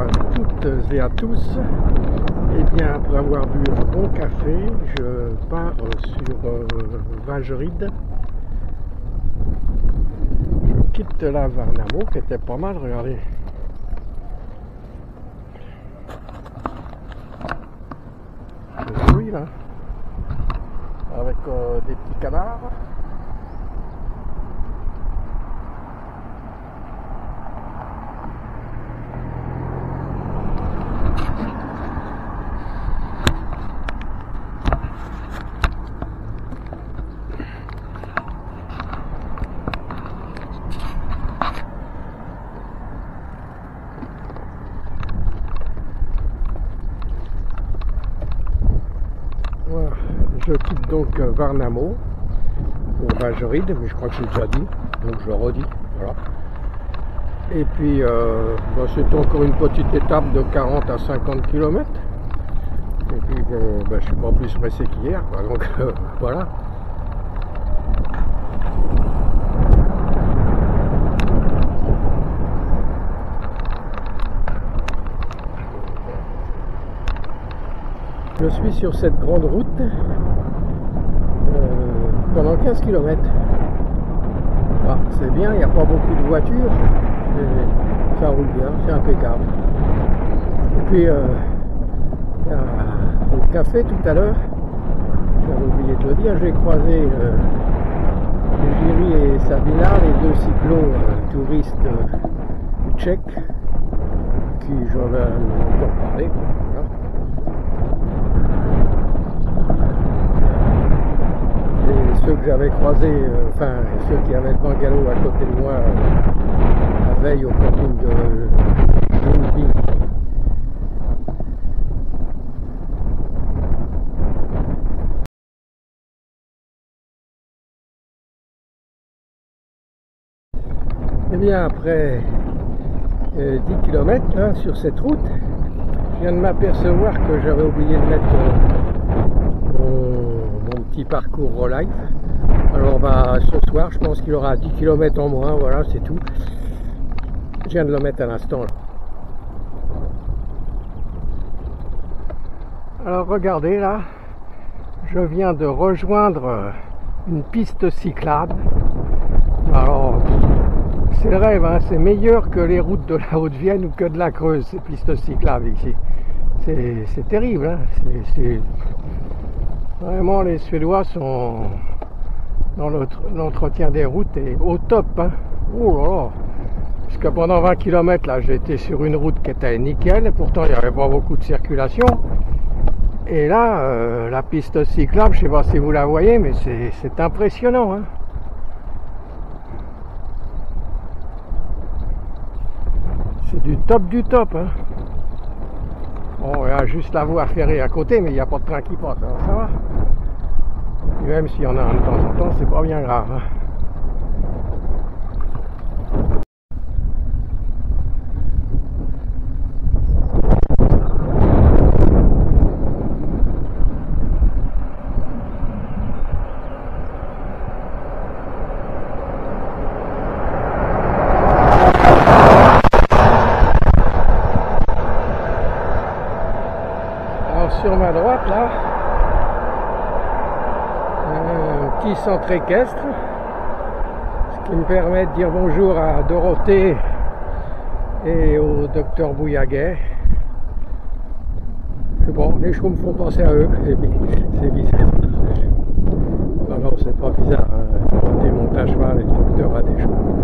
toutes et à tous. Et bien après avoir bu un bon café, je pars sur Vageride. Je quitte la Varnamo qui était pas mal, regardez. Je suis là, avec des petits canards. Voilà, je quitte donc Varnamo pour Vageride, mais je crois que j'ai déjà dit, donc je le redis. Voilà. Et puis c'est encore une petite étape de 40 à 50 km. Et puis bon, je suis pas plus pressé qu'hier, donc voilà. Je suis sur cette grande route pendant 15 km. Ah, c'est bien, il n'y a pas beaucoup de voitures. Et ça roule bien, c'est impeccable. Et puis, il y a le café tout à l'heure. J'avais oublié de le dire, j'ai croisé Jiří et Sabina, les deux cyclo-touristes tchèques, qui j'en vais encore parler. Voilà. Ceux que j'avais croisés, ceux qui avaient le bungalow à côté de moi la veille au camping de Ljungby. Et bien après 10 km là, sur cette route, je viens de m'apercevoir que j'avais oublié de mettre mon petit parcours Rollife. Alors ce soir je pense qu'il aura 10 km en moins, voilà, c'est tout. Je viens de le mettre à l'instant là. Alors regardez là, je viens de rejoindre une piste cyclable. Alors c'est le rêve, hein, c'est meilleur que les routes de la Haute-Vienne ou que de la Creuse, ces pistes cyclables ici. C'est terrible, hein, vraiment les Suédois sont dans l'entretien des routes et au top, hein. Oh là là. Parce que pendant 20 km là j'étais sur une route qui était nickel et pourtant il n'y avait pas beaucoup de circulation. Et là la piste cyclable, je ne sais pas si vous la voyez, mais c'est impressionnant, hein. C'est du top, hein. Bon, il y a juste la voie ferrée à côté, mais il n'y a pas de train qui passe, alors ça va. Et même s'il y en a un de temps en temps, c'est pas bien grave, hein. Sur ma droite là, un petit centre équestre, ce qui me permet de dire bonjour à Dorothée et au docteur Bouillaguet. C'est bon, les chevaux me font penser à eux, c'est bizarre. Non, c'est pas bizarre, hein. Dorothée monte à cheval et le docteur a des chevaux.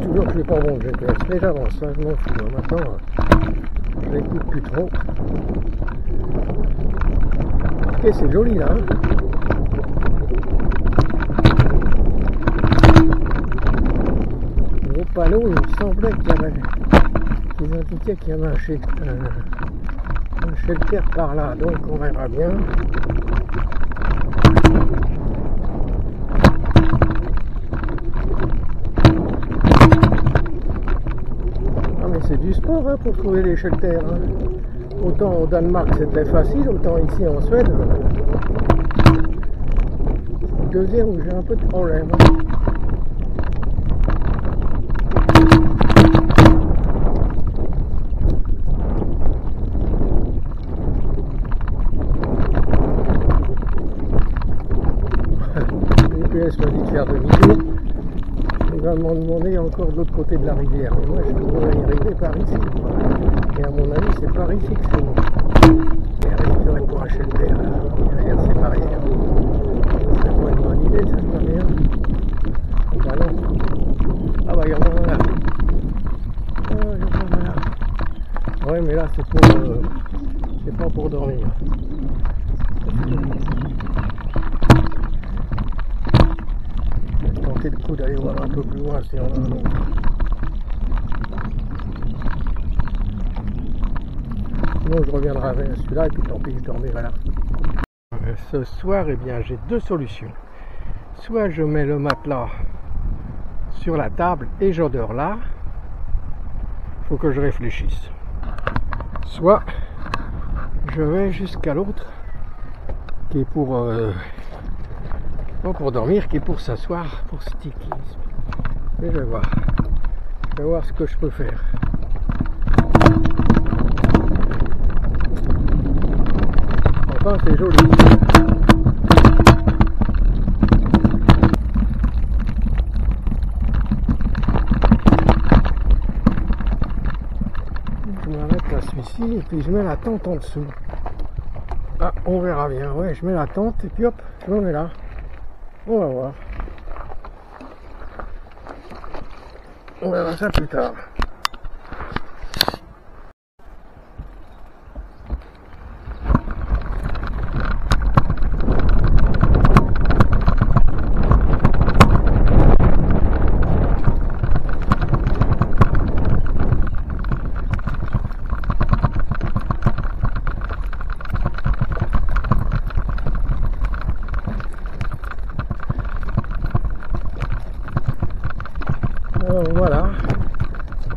Toujours que je suis pas bon GPS, mais j'avance, hein, je m'en fous, maintenant je l'écoute plus trop. Ok, c'est joli là, hein. Gros panneau, il me semblait qu'il y avait, qu'ils indiquaient qu'il y avait un shelter par là, donc on verra bien. C'est du sport, hein, pour trouver les shelters, hein. Autant au Danemark c'est très facile, autant ici en Suède c'est le deuxième où j'ai un peu de problème, hein. Le GPS m'a dit de faire demi-tour. Il va m'en demander encore de l'autre côté de la rivière. Mais moi, je voudrais y arriver par ici. Et à mon avis, c'est par ici que c'est bon. Et avec il y aurait pour un shelter derrière ces barrières. C'est pas une bonne idée, ça, pas bien. Bah non. Ah bah, il y en a un là. Ah, il y en a un là. Ouais, mais là, c'est pour... c'est pas pour dormir. Je vais tenter le coup d'aller voir un peu plus loin si on a un autre. Sinon je reviendrai avec celui-là et puis tant pis, je dormirai là. Ce soir, eh bien, j'ai deux solutions. Soit je mets le matelas sur la table et je dors là. Il faut que je réfléchisse. Soit je vais jusqu'à l'autre qui est pour pas pour dormir, qui est pour s'asseoir, pour sticker. Et je vais voir ce que je peux faire. Enfin, c'est joli. Je m'arrête là, celui-ci, et puis je mets la tente en dessous. Ah, on verra bien. Ouais, je mets la tente, et puis hop, je me mets là. On va voir. On verra ça plus tard. Alors voilà,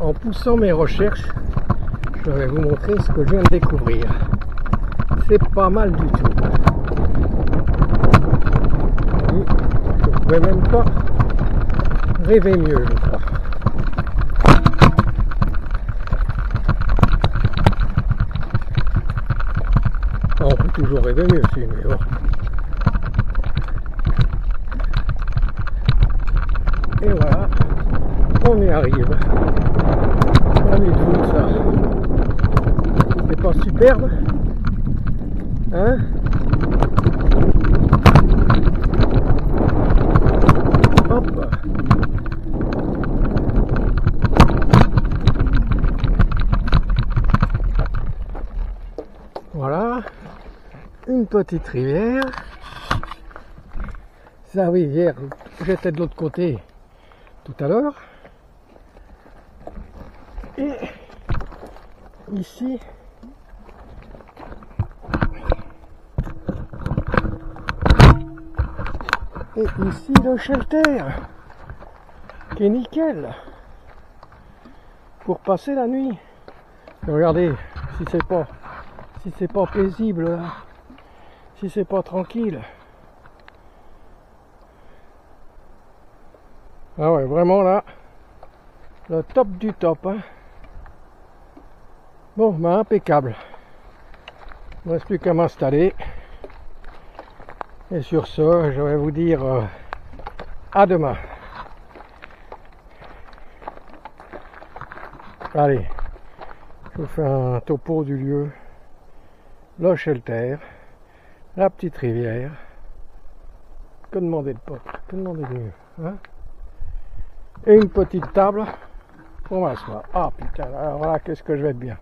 en poussant mes recherches, je vais vous montrer ce que je viens de découvrir. C'est pas mal du tout. Et je ne pouvais même pas rêver mieux, je crois. On peut toujours rêver mieux, si, mais bon. Et voilà. On y arrive. On est tout ça. C'est pas superbe, hein? Hop. Voilà. Une petite rivière. Sa rivière, j'étais de l'autre côté tout à l'heure. Et ici, le shelter qui est nickel pour passer la nuit. Et regardez, si c'est pas paisible là, si c'est pas tranquille. Ah ouais, vraiment là, le top du top, hein. Bon, ben impeccable. Il ne reste plus qu'à m'installer. Et sur ce, je vais vous dire à demain. Allez, je vous fais un topo du lieu. Le shelter, la petite rivière. Que demander de pote? Que demander de mieux, hein? Et une petite table pour m'asseoir. Ah putain, alors voilà, qu'est-ce que je vais être bien.